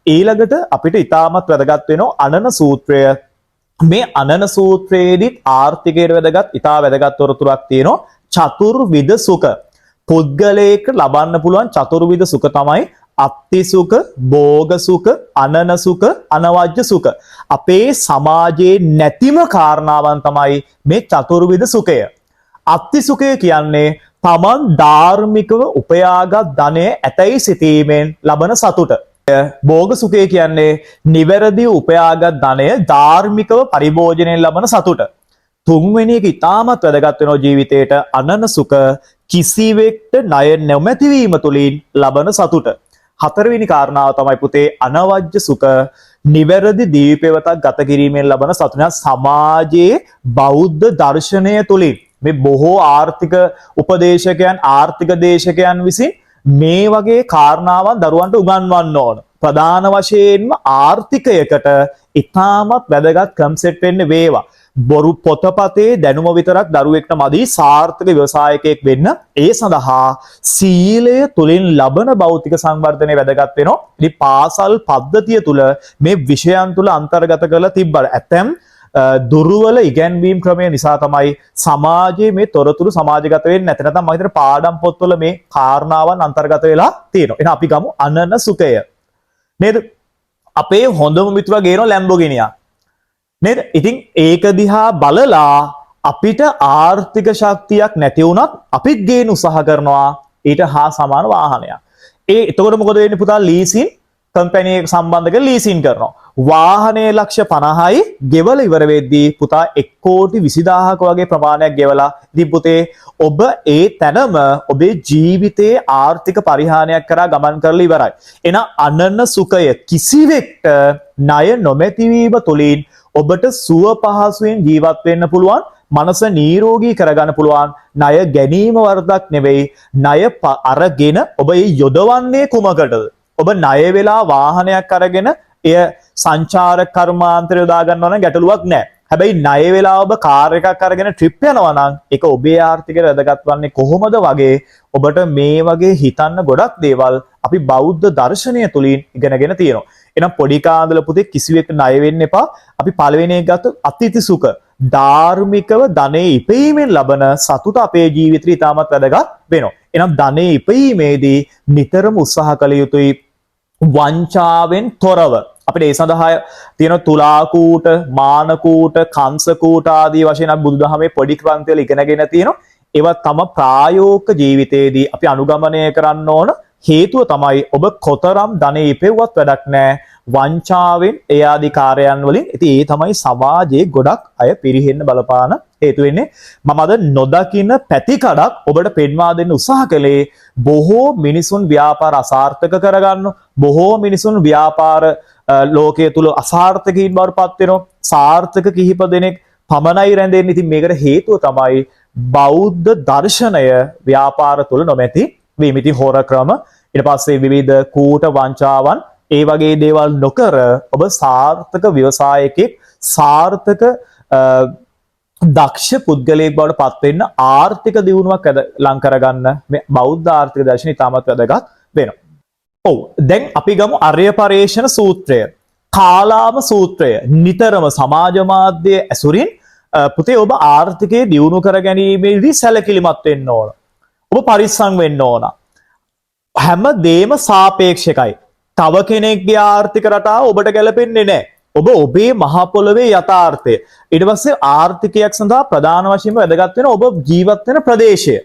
ඊළඟට අපිට ඉතාමත් වැදගත් වෙනවා අනන සූත්‍රය. මේ අනන සූත්‍රයේදීත් ආර්ථිකයට වැදගත් ඉතා වැදගත් තොරතුරක් තියෙනවා. චතුර්විධ සුඛ. පුද්ගලයෙක් ලබන්න පුළුවන් චතුර්විධ සුඛ තමයි අත්ති සුඛ, භෝග සුඛ, අනන සුඛ, අනවජ්‍ය සුඛ. අපේ සමාජයේ නැතිම කාරණාවන් තමයි මේ චතුර්විධ සුඛය. අත්ති සුඛය කියන්නේ තමන් ධාර්මිකව උපයාගත් ධනය ඇතැයි සිතීමෙන් ලබන සතුට. භෝග සුඛය කියන්නේ නිවැරදි උපයාගත් ධනය ධාර්මිකව පරිභෝජනයෙන් ලබන සතුට. තුන්වෙනි එක ඉතාමත් වැදගත් වෙනවා ජීවිතේට අනන සුඛ කිසිවෙක්ට ණය නොමැතිවීම තුලින් ලබන සතුට. හතරවෙනි කාරණාව තමයි පුතේ අනවජ්‍ය සුඛ නිවැරදි දීපේවතක් ගත කිරීමෙන් ලබන සතුට. සමාජයේ බෞද්ධ දර්ශනය තුලින් මේ බොහෝ ආර්ථික උපදේශකයන් ආර්ථික දේශකයන් විසින් මේ වගේ කාරණාවන් දරුවන්ට උගන්වන්න ඕන. ප්‍රධාන වශයෙන්ම ආර්ථිකයකට ඉතාමත් වැදගත් කන්සෙප්ට් වෙන්නේ වේවා. බොරු පොතපතේ දැනුම විතරක් දරුවෙක්ට මදි සාර්ථක ව්‍යවසායකයෙක් වෙන්න. ඒ සඳහා සීලය තුලින් ලබන භෞතික සංවර්ධනය වැදගත් වෙනවා. ඉතින් පාසල් පද්ධතිය තුල මේ විෂයන් තුල අන්තර්ගත කරලා තිබ්බට ඇතැම් දුර්වල ඉගැන්වීම් ක්‍රමය නිසා තමයි සමාජයේ මේ තොරතුරු සමාජගත වෙන්නේ නැත්නම් මම හිතන පාඩම් පොත්වල මේ කාරණාවන් අන්තර්ගත වෙලා තියෙනවා. එහෙනම් අපි ගමු අනන සුඛය. නේද? අපේ හොඳම මිතුරා ගේනවා ලැම්බෝගිනියා. නේද? ඉතින් ඒක දිහා බලලා අපිට ආර්ථික ශක්තියක් නැති වුණත් අපිත් ගේන උත්සාහ කරනවා ඊට හා සමාන වාහනයක්. එතකොට මොකද වෙන්නේ පුතා? ලීසින් කම්පැනි එක සම්බන්ධ කරලා ලීසින් කරනවා. වාහනේ ලක්ෂ 50යි ගෙවල ඉවර වෙද්දී පුතා 1,20,000ක වගේ ප්‍රමාණයක් ගෙවලා ඉතින් පුතේ ඔබ ඒ තැනම ඔබේ ජීවිතයේ ආර්ථික පරිහානියක් කරා ගමන් කරලා ඉවරයි. එහෙනම් අනන සුඛය කිසිවෙක්ට ණය නොමැතිවීම තුලින් ඔබට සුව පහසුවෙන් ජීවත් වෙන්න පුළුවන්. මනස නිරෝගී කරගන්න පුළුවන්. ණය ගැනීම වරදක් නෙවෙයි. ණය අරගෙන ඔබ ඒ යොදවන්නේ කුමකටද? ඔබ ණය වෙලා වාහනයක් අරගෙන එය සංචාරක කර්මාන්තය යොදා ගන්නවා නම් ගැටලුවක් නැහැ. හැබැයි ණය වෙලා ඔබ කාර් එකක් අරගෙන ට්‍රිප් යනවා නම් ඒක ඔබේ ආර්ථිකයට වැදගත් වන්නේ කොහොමද වගේ ඔබට මේ වගේ හිතන්න ගොඩක් දේවල් අපි බෞද්ධ දර්ශනය තුලින් ඉගෙනගෙන තියෙනවා. එහෙනම් පොඩි කාන්දල පුතේ කිසිවෙක් ණය වෙන්න එපා. අපි පළවෙනි එක ගත්ත අතිති සුඛ ධාර්මිකව ධනෙ ඉපීමෙන් ලබන සතුට අපේ ජීවිතේ ඉතාමත් වැදගත් වෙනවා. එහෙනම් ධනෙ ඉපීමේදී නිතරම උත්සාහ කළ යුතුයි වංචාවෙන් තොරව. අපිට ඒ සඳහා තියෙන තුලාකූට, මානකූට, කංශකූට ආදී වශයෙන් අපි බුදුදහමේ පොඩි ක්‍රන්තිවල ඉගෙනගෙන තියෙනවා. ඒවා තම ප්‍රායෝගික ජීවිතයේදී අපි අනුගමනය කරන්න ඕන. හේතුව තමයි ඔබ කොතරම් ධනෙ ඉපෙව්වත් වැඩක් නැහැ වංචාවෙන් ඒ ආදී කාර්යයන් වලින්. ඉතින් ඒ තමයි සමාජයේ ගොඩක් අය පිරිහෙන්න බලපාන හේතු වෙන්නේ. මම අද නොදකින පැතිකඩක් ඔබට පෙන්වා දෙන්න උත්සාහ කළේ බොහෝ මිනිසුන් ව්‍යාපාර අසාර්ථක කරගන්න, බොහෝ මිනිසුන් ව්‍යාපාර ලෝකයේ තුල අසාර්ථකීන් බවට පත් වෙනවා. සාර්ථක කිහිප දෙනෙක් පමණයි රැඳෙන්නේ. ඉතින් මේකට හේතුව තමයි බෞද්ධ දර්ශනය ව්‍යාපාර තුල නොමැති වීම. ඉතින් හොර ක්‍රම, ඊට පස්සේ විවිධ කූට වංචාවන් ඒ වගේ දේවල් නොකර ඔබ සාර්ථක ව්‍යවසායකෙක්, සාර්ථක දක්ෂ පුද්ගලයෙක් බවට පත් වෙන්න ආර්ථික දියුණුවක් ලං කරගන්න මේ බෞද්ධ ආර්ථික දර්ශනය ඉතාමත් වැදගත් වෙනවා. ඔව්, දැන් අපි ගමු අරය පරේෂණ සූත්‍රය. කාලාම සූත්‍රය නිතරම සමාජ මාධ්‍ය ඇසුරින් පුතේ ඔබ ආර්ථිකයේ දියුණු කර ගැනීමේදී සැලකිලිමත් වෙන්න ඕන. ඔබ පරිස්සම් වෙන්න ඕන. හැම දෙයක්ම සාපේක්ෂකයි. තව කෙනෙක්ගේ ආර්ථික රටාව ඔබට ගැලපෙන්නේ නැහැ. ඔබ ඔබේ මහ පොළවේ යථාර්ථය. ඊට පස්සේ ආර්ථිකයක් සඳහා ප්‍රධාන වශයෙන්ම වැදගත් වෙන ඔබ ජීවත් වෙන ප්‍රදේශය.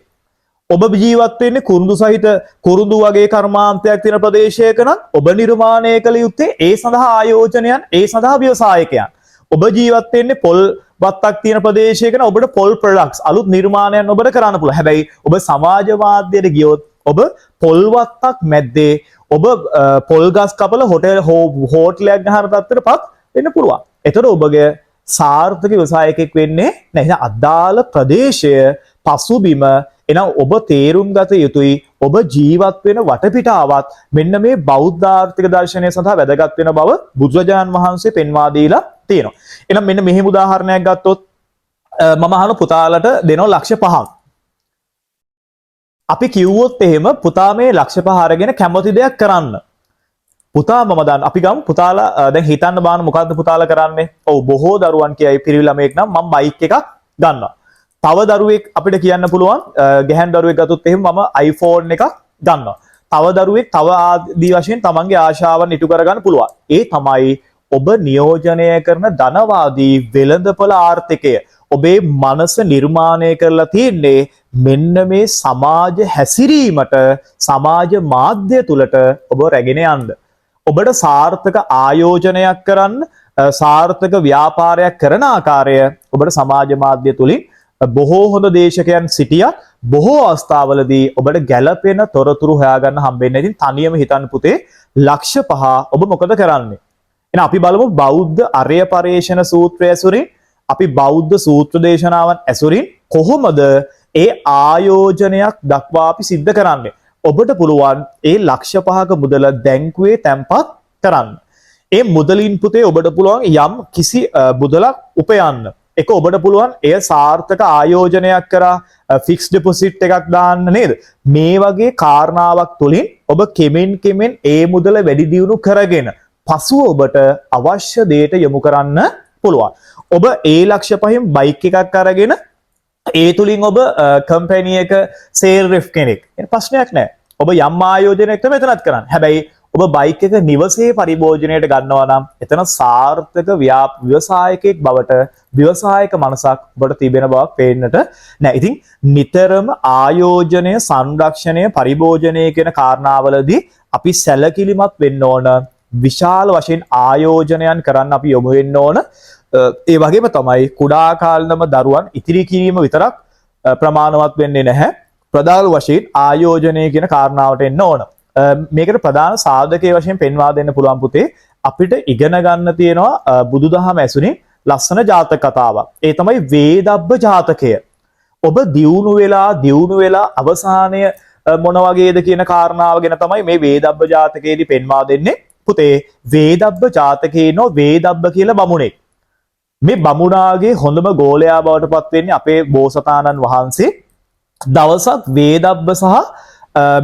ඔබ ජීවත් වෙන්නේ කුරුඳු සහිත කුරුඳු වගේ කර්මාන්තයක් තියෙන ප්‍රදේශයක නම් ඔබ නිර්මාණය කළ යුත්තේ ඒ සඳහා ආයෝජනයන්, ඒ සඳහා ව්‍යවසායකයන්. ඔබ ජීවත් වෙන්නේ පොල් වත්තක් තියෙන ප්‍රදේශයක නම් ඔබට පොල් ප්‍රොඩක්ට්ස් අලුත් නිර්මාණයන් ඔබට කරන්න පුළුවන්. හැබැයි ඔබ සමාජ මාධ්‍යයට ගියොත් ඔබ පොල් වත්තක් මැද්දේ ඔබ පොල් ගස් කපල හෝටලයක් ගහන තත්ත්වයටපත් වෙන්න පුළුවන්. එතකොට ඔබගේ සාර්ථක ව්‍යවසායකෙක් වෙන්නේ නැහැ. අදාළ ප්‍රදේශය පසුබිම එනම් ඔබ තේරුම් ගත යුතුයි ඔබ ජීවත් වෙන වටපිටාවත් මෙන්න මේ බෞද්ධ ආර්ථික දර්ශනය සඳහා වැදගත් වෙන බව බුදුරජාණන් වහන්සේ පෙන්වා දීලා තියෙනවා. එහෙනම් මෙන්න මෙහෙම උදාහරණයක් ගත්තොත් මම අහන පුතාලට දෙනවා ලක්ෂ 5ක්. අපි කිව්වොත් එහෙම පුතා මේ ලක්ෂ 5 අරගෙන කැමති දෙයක් කරන්න. පුතා මම දන්න අපි ගමු පුතාලා දැන් හිතන්න බාන මොකද්ද පුතාලා කරන්නේ? ඔව් බොහෝ දරුවන් කියයි පිරිවි ළමයෙක් නම් මම බයික් එකක් ගන්නවා. තව දරුවෙක් අපිට කියන්න පුළුවන් ගැහැණු දරුවෙක් ගත්තොත් එහෙම මම iPhone එකක් ගන්නවා. තව දරුවෙක් තව ආදී වශයෙන් තමන්ගේ ආශාවන් ඉටු කරගන්න පුළුවන්. ඒ තමයි ඔබ නියෝජනය කරන ධනවාදී වෙළඳපොළ ආර්ථිකය. ඔබේ මනස නිර්මාණය කරලා තියෙන්නේ මෙන්න මේ සමාජ හැසිරීමට සමාජ මාධ්‍ය තුලට ඔබ රැගෙන යන්න. ඔබට සාර්ථක ආයෝජනයක් කරන්න සාර්ථක ව්‍යාපාරයක් කරන ආකාරය ඔබට සමාජ මාධ්‍ය තුලින් බොහෝ හොඳ දේශකයන් සිටියා බොහෝ අවස්ථාවලදී ඔබට ගැළපෙන තොරතුරු හොයාගන්න හම්බෙන්නේ. ඉතින් තනියම හිතන්න පුතේ ලක්ෂ 5 ඔබ මොකද කරන්නේ? එහෙනම් අපි බලමු බෞද්ධ අරය පරේෂණ සූත්‍රය ඇසුරින් අපි බෞද්ධ සූත්‍ර දේශනාවන් ඇසුරින් කොහොමද ඒ ආයෝජනයක් දක්වා අපි සිද්ධ කරන්නේ? ඔබට පුළුවන් ඒ ලක්ෂ 5ක මුදල බැංකුවේ තැන්පත් කරන්න. ඒ මුදලින් පුතේ ඔබට පුළුවන් යම් කිසි මුදලක් උපයන්න. ඒක ඔබට පුළුවන් එය සාර්ථක ආයෝජනයක් කරා ෆික්ස් ඩිපොසිට් එකක් දාන්න නේද? මේ වගේ කාරණාවක් තුලින් ඔබ කෙමෙන් ඒ මුදල වැඩි දියුණු කරගෙන පසුව ඔබට අවශ්‍ය දෙයට යොමු කරන්න පුළුවන්. ඔබ ඒ ලක්ෂ 5න් බයික් එකක් අරගෙන ඒ තුලින් ඔබ කම්පැනි එක සේල් රිෆ් කෙනෙක්. ඒක ප්‍රශ්නයක් නෑ. ඔබ යම් ආයෝජනයක් තමයි මෙතනත් කරන්නේ. හැබැයි ඔබ බයික් එක නිවසේ පරිභෝජනයට ගන්නවා නම් එතන සාර්ථක ව්‍යවසායකයෙක් බවට ව්‍යවසායක මනසක් ඔබට තිබෙන බවක් පේන්නට නෑ. ඉතින් නිතරම ආයෝජනය, සංරක්ෂණය, පරිභෝජනය කියන කාරණාවලදී අපි සැලකිලිමත් වෙන්න ඕන. විශාල වශයෙන් ආයෝජනයන් කරන්න අපි යොමු වෙන්න ඕන. ඒ වගේම තමයි කුඩා කාලනම දරුවන් ඉතිරි කිරීම විතරක් ප්‍රමාණවත් වෙන්නේ නැහැ. ප්‍රධාන වශයෙන් ආයෝජනය කියන කාරණාවට එන්න ඕන. මේකට ප්‍රධාන සාධකයේ වශයෙන් පෙන්වා දෙන්න පුළුවන් පුතේ අපිට ඉගෙන ගන්න තියෙනවා බුදුදහම ඇසුරින් ලස්සන ජාතක කතාවක්. ඒ තමයි වේදබ්බ ජාතකය. ඔබ දියුණු වෙලා අවසානය මොන වගේද කියන කාරණාව ගැන තමයි මේ වේදබ්බ ජාතකයේදී පෙන්වා දෙන්නේ. පුතේ වේදබ්බ ජාතකයේ නෝ වේදබ්බ කියලා බමුණෙක්. මේ බමුණාගේ හොඳම ගෝලයා බවට පත් වෙන්නේ අපේ බෝසතාණන් වහන්සේ. දවසක් වේදබ්බ සහ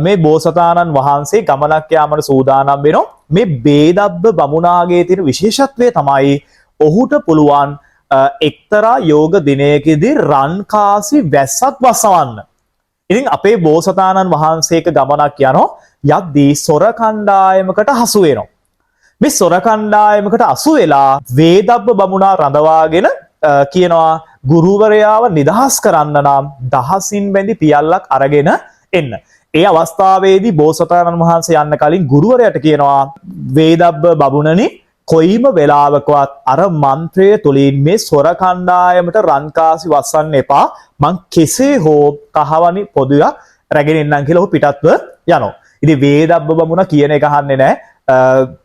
මේ බෝසතාණන් වහන්සේ ගමනක් යාමට සූදානම් වෙනවා. මේ වේදබ්බ බමුණාගේ තියෙන විශේෂත්වය තමයි ඔහුට පුළුවන් එක්තරා යෝග දිනයකදී රන්කාසි වැස්සක් වසවන්න. ඉතින් අපේ බෝසතාණන් වහන්සේක ගමනක් යනවා යද්දී සොර කණ්ඩායමකට හසු වෙනවා. මේ සොර කණ්ඩායමකට අසු වෙලා වේදබ්බ බමුණා රඳවාගෙන කියනවා ගුරුවරයාව නිදහස් කරන්න නම් දහසින් බැඳි පියල්ලක් අරගෙන එන්න. ඒ අවස්ථාවේදී බෝසතාණන් වහන්සේ යන්න කලින් ගුරුවරයාට කියනවා වේදබ්බ බමුණනි කොයිම වෙලාවකවත් අර මන්ත්‍රය තුලින් මේ සොර කණ්ඩායමට රන්කාසි වස්සන්න එපා. මං කෙසේ හෝ කහවණි පොදුයක් රැගෙන එන්නම් කියලා ඔහු පිටත්ව යනවා. ඉතින් වේදබ්බ බමුණ කියන එක අහන්නේ නැහැ.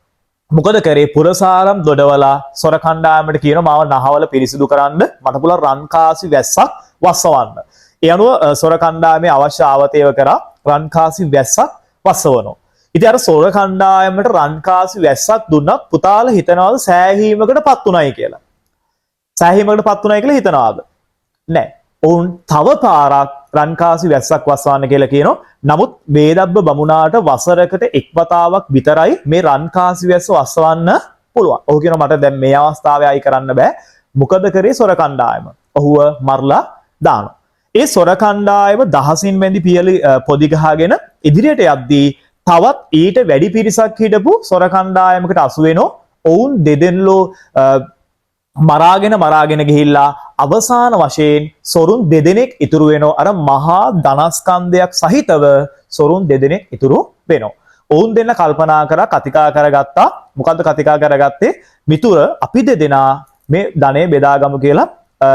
මොකද කරේ පුරසාරම් දොඩවලා සොර කණ්ඩායමට කියන මාව නහවල පිරිසිදු කරන්න මට පුළුවන් රන්කාසි වැස්සක් වස්සවන්න. ඒ අනුව සොර කණ්ඩායමේ අවශ්‍ය ආවතේව කරා රන්කාසි වැස්සක් වස්සවනවා. ඉතින් අර සොර කණ්ඩායමට රන්කාසි වැස්සක් දුන්නත් පුතාලා හිතනවාද සෑහීමකටපත් උනායි කියලා? සෑහීමකටපත් උනායි කියලා හිතනවාද? නෑ. ඔවුන් තව පාරක් රන්කාසි වැස්සක් වස්සවන්න කියලා කියනවා. නමුත් වේදබ්බ බමුණාට වසරකට එක් වතාවක් විතරයි මේ රන්කාසි වැස්ස වස්සවන්න පුළුවන්. ඔහු කියනවා මට දැන් මේ අවස්ථාවේ ආයි කරන්න බෑ. මොකද කරේ සොර කණ්ඩායම? ඔහුව මරලා දානවා. ඒ සොර කණ්ඩායම දහසින් බැඳි පියලි පොදි ගහගෙන ඉදිරියට යද්දී තවත් ඊට වැඩි පිරිසක් හිටපු සොර කණ්ඩායමකට අසු වෙනවා. ඔවුන් දෙදෙන්ලෝ මරාගෙන ගිහිල්ලා අවසාන වශයෙන් සොරුන් දෙදෙනෙක් ඉතුරු වෙනවා. අර මහා ධනස්කන්ධයක් සහිතව සොරුන් දෙදෙනෙක් ඉතුරු වෙනවා. ඔවුන් දෙන්න කල්පනා කරා කතිකා කරගත්තා. මොකද්ද කතිකා කරගත්තේ? මිතුර අපි දෙදෙනා මේ ධනෙ බෙදාගමු කියලා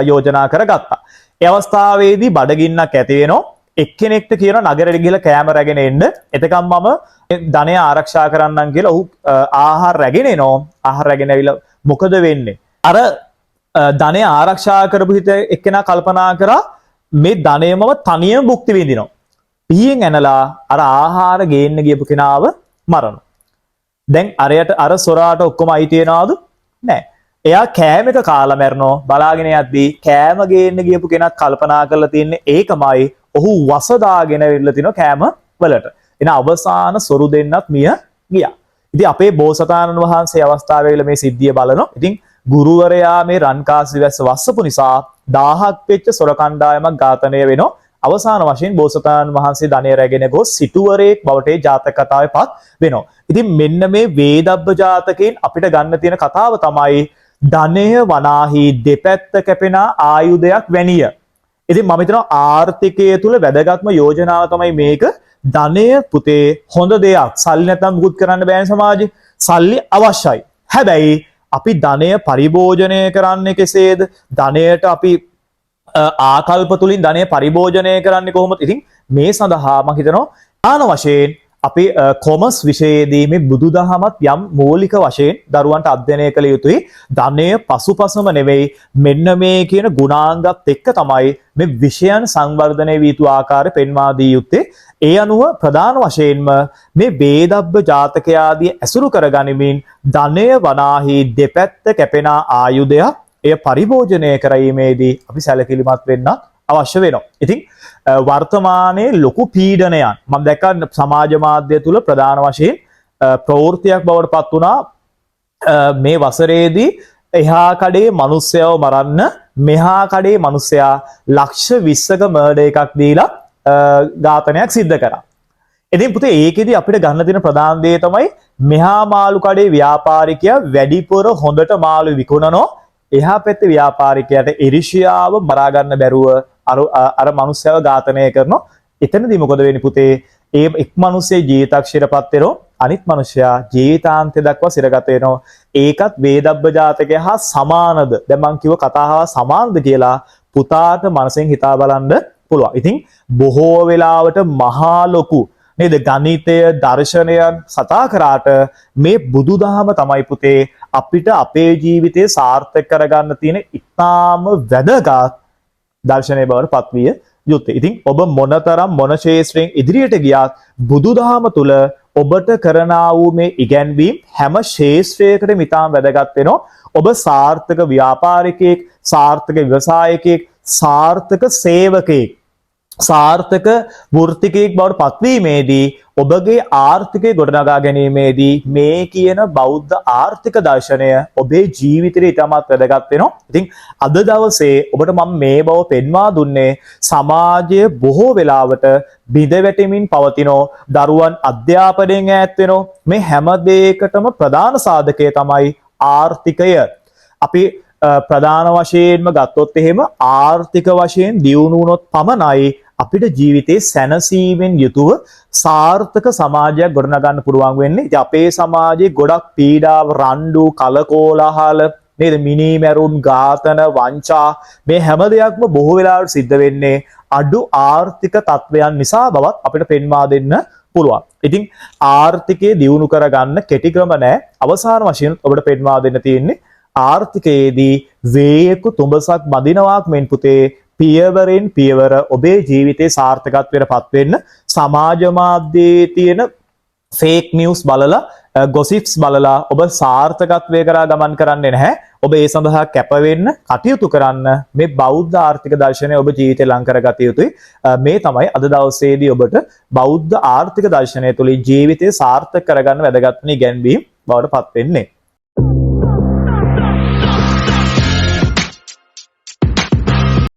යෝජනා කරගත්තා. ඒ අවස්ථාවේදී බඩගින්නක් ඇති වෙනවා. එක්කෙනෙක්ට කියන නගරෙට ගිහලා කෑම රැගෙන එන්න. එතකම් මම ධනය ආරක්ෂා කරන්නම් කියලා ඔහු ආහාර රැගෙන එනවා. ආහාර රැගෙන ඇවිල්ලා මොකද වෙන්නේ? අර ධනය ආරක්ෂා කරපු හිත එක්කෙනා කල්පනා කරා මේ ධනය මම තනියම භුක්ති විඳිනවා. පිහින් ඇනලා අර ආහාර ගේන්න ගියපු කෙනාව මරනවා. දැන් අරයට අර සොරාට ඔක්කොම අයිති වෙනවද? නැහැ. එයා කෑම එක කාලා මැරනවා. බලාගෙන යද්දී කෑම ගේන්න ගියපු කෙනත් කල්පනා කරලා තින්නේ ඒකමයි. ඔහු වස දාගෙන ඉල්ල තිනවා කෑම වලට. එන අවසාන සොරු දෙන්නත් මිය ගියා. ඉතින් අපේ බෝසතාණන් වහන්සේ අවස්ථාවේ මේ සිද්ධිය බලනවා. ඉතින් ගුරුවරයා මේ රන්කාසි වැස්ස වස්සපු නිසා 1000ක් වෙච්ච සොර කණ්ඩායමක් ඝාතනය වෙනවා. අවසාන වශයෙන් බෝසතාණන් වහන්සේ ධනය රැගෙන ගොස් සිටුවරයෙක් බවට ජාතක කතාවේපත් වෙනවා. ඉතින් මෙන්න මේ වේදබ්බ ජාතකයෙන් අපිට ගන්න තියෙන කතාව තමයි ධනය වනාහි දෙපැත්ත කැපෙන ආයුධයක් වැනිය. ඉතින් මම හිතනවා ආර්ථිකය තුල වැදගත්ම යෝජනාව තමයි මේක. ධනය පුතේ හොඳ දෙයක්. සල්ලි නැත්නම් මුකුත් කරන්න බෑනේ සමාජේ. සල්ලි අවශ්‍යයි. හැබැයි අපි ධනය පරිභෝජනය කරන්නේ කෙසේද? ධනයට අපි ආකල්ප තුලින් ධනය පරිභෝජනය කරන්නේ කොහොමද? ඉතින් මේ සඳහා මම හිතනවා ආන වශයෙන් අපි කොමර්ස් විෂයයේදී මේ බුදුදහමත් යම් මූලික වශයෙන් දරුවන්ට අධ්‍යයනය කළ යුතුයි. ධනය පසුපසම නෙවෙයි මෙන්න මේ කියන ගුණාංගත් එක්ක තමයි මේ විෂයන් සංවර්ධනය වී යුතු ආකාරය පෙන්වා දී යුත්තේ. ඒ අනුව ප්‍රධාන වශයෙන්ම මේ වේදබ්බ ජාතකය ආදී ඇසුරු කරගනිමින් ධනය වනාහි දෙපැත්ත කැපෙන ආයුධයක් එය පරිභෝජනය කිරීමේදී අපි සැලකිලිමත් වෙන්න අවශ්‍ය වෙනවා. ඉතින් වර්තමානයේ ලොකු පීඩනයන් මම දැක්කා සමාජ මාධ්‍ය තුල ප්‍රධාන වශයෙන් ප්‍රවෘත්තියක් බවට පත් වුණා මේ වසරේදී එහා කඩේ මිනිස්සයව මරන්න මෙහා කඩේ මිනිස්සයා ලක්ෂ 20ක මර්ඩර් එකක් දීලා ඝාතනයක් සිද්ධ කරා. ඉතින් පුතේ ඒකෙදි අපිට ගන්න තියෙන ප්‍රධාන දේ තමයි මෙහා මාළු කඩේ ව්‍යාපාරිකයා වැඩිපුර හොඳට මාළු විකුණනෝ එහා පැත්තේ ව්‍යාපාරිකයාට ඉරිෂියාව මරා ගන්න බැරුව අර මිනිස්සයව ඝාතනය කරනවා. එතනදී මොකද වෙන්නේ පුතේ? ඒ එක් මිනිස්සේ ජීවිතක්ෂරපත් වෙනවා. අනිත් මිනිසයා ජීවිතාන්තය දක්වා සිරගත වෙනවා. ඒකත් වේදබ්බ ජාතකය හා සමානද? දැන් මම කිව්ව කතාව සමානද කියලා පුතාට මනසෙන් හිතා බලන්න පුළුවන්. ඉතින් බොහෝ වෙලාවට මහා ලොකු නේද ගණිතය දර්ශනයන් සතා කරාට මේ බුදුදහම තමයි පුතේ අපිට අපේ ජීවිතේ සාර්ථක කරගන්න තියෙන ඉතාම වැදගත් දර්ශනය බවට පත්විය යුත්තේ. ඉතින් ඔබ මොනතරම් මොන ශේෂ්ත්‍රයෙන් ඉදිරියට ගියත් බුදුදහම තුල ඔබට කරනා වූ මේ ඉගැන්වීම් හැම ශේෂ්ත්‍රයකටම ඉතාම වැදගත් වෙනවා. ඔබ සාර්ථක ව්‍යාපාරිකයෙක්, සාර්ථක ව්‍යවසායකයෙක්, සාර්ථක සේවකයෙක්, සාර්ථක වෘත්තිකයෙක් බවට පත්වීමේදී ඔබගේ ආර්ථිකය ගොඩනගා ගැනීමේදී මේ කියන බෞද්ධ ආර්ථික දර්ශනය ඔබේ ජීවිතේ ඉතාමත් වැදගත් වෙනවා. ඉතින් අද දවසේ ඔබට මම මේ බව පෙන්වා දුන්නේ සමාජයේ බොහෝ වෙලාවට බිඳ වැටෙමින් පවතිනෝ දරුවන් අධ්‍යාපනයෙන් ඈත් වෙනෝ මේ හැම දෙයකටම ප්‍රධාන සාධකය තමයි ආර්ථිකය. අපි ප්‍රධාන වශයෙන්ම ගත්තොත් එහෙම ආර්ථික වශයෙන් දියුණු වුණොත් පමණයි අපිට ජීවිතේ සැනසීමෙන් යුතුව සාර්ථක සමාජයක් ගොඩනගන්න පුළුවන් වෙන්නේ. ඉතින් අපේ සමාජයේ ගොඩක් පීඩාව, රණ්ඩු, කලකෝලහල නේද, මිනීමැරුම්, ඝාතන, වංචා මේ හැම දෙයක්ම බොහෝ වෙලාවට සිද්ධ වෙන්නේ අඩු ආර්ථික තත්වයන් නිසා බවත් අපිට පෙන්වා දෙන්න පුළුවන්. ඉතින් ආර්ථිකය දියුණු කරගන්න කෙටි ක්‍රම නැහැ. අවසාන වශයෙන් ඔබට පෙන්වා දෙන්න තියෙන්නේ ආර්ථිකයේදී වේයක තුඹසක් බඳිනවාක් මෙන් පුතේ පියවරෙන් පියවර ඔබේ ජීවිතේ සාර්ථකත්වයට පත් වෙන්න සමාජ මාධ්‍යයේ තියෙන ෆේක් නිවුස් බලලා ගොසිප්ස් බලලා ඔබ සාර්ථකත්වය කරා ගමන් කරන්නේ නැහැ. ඔබ ඒ සඳහා කැප වෙන්න කටයුතු කරන්න මේ බෞද්ධ ආර්ථික දර්ශනය ඔබ ජීවිතේ ලං කරගත යුතුයි. මේ තමයි අද දවසේදී ඔබට බෞද්ධ ආර්ථික දර්ශනය තුලින් ජීවිතේ සාර්ථක කරගන්න වැදගත් ඉගැන්වීම් බවට පත් වෙන්නේ.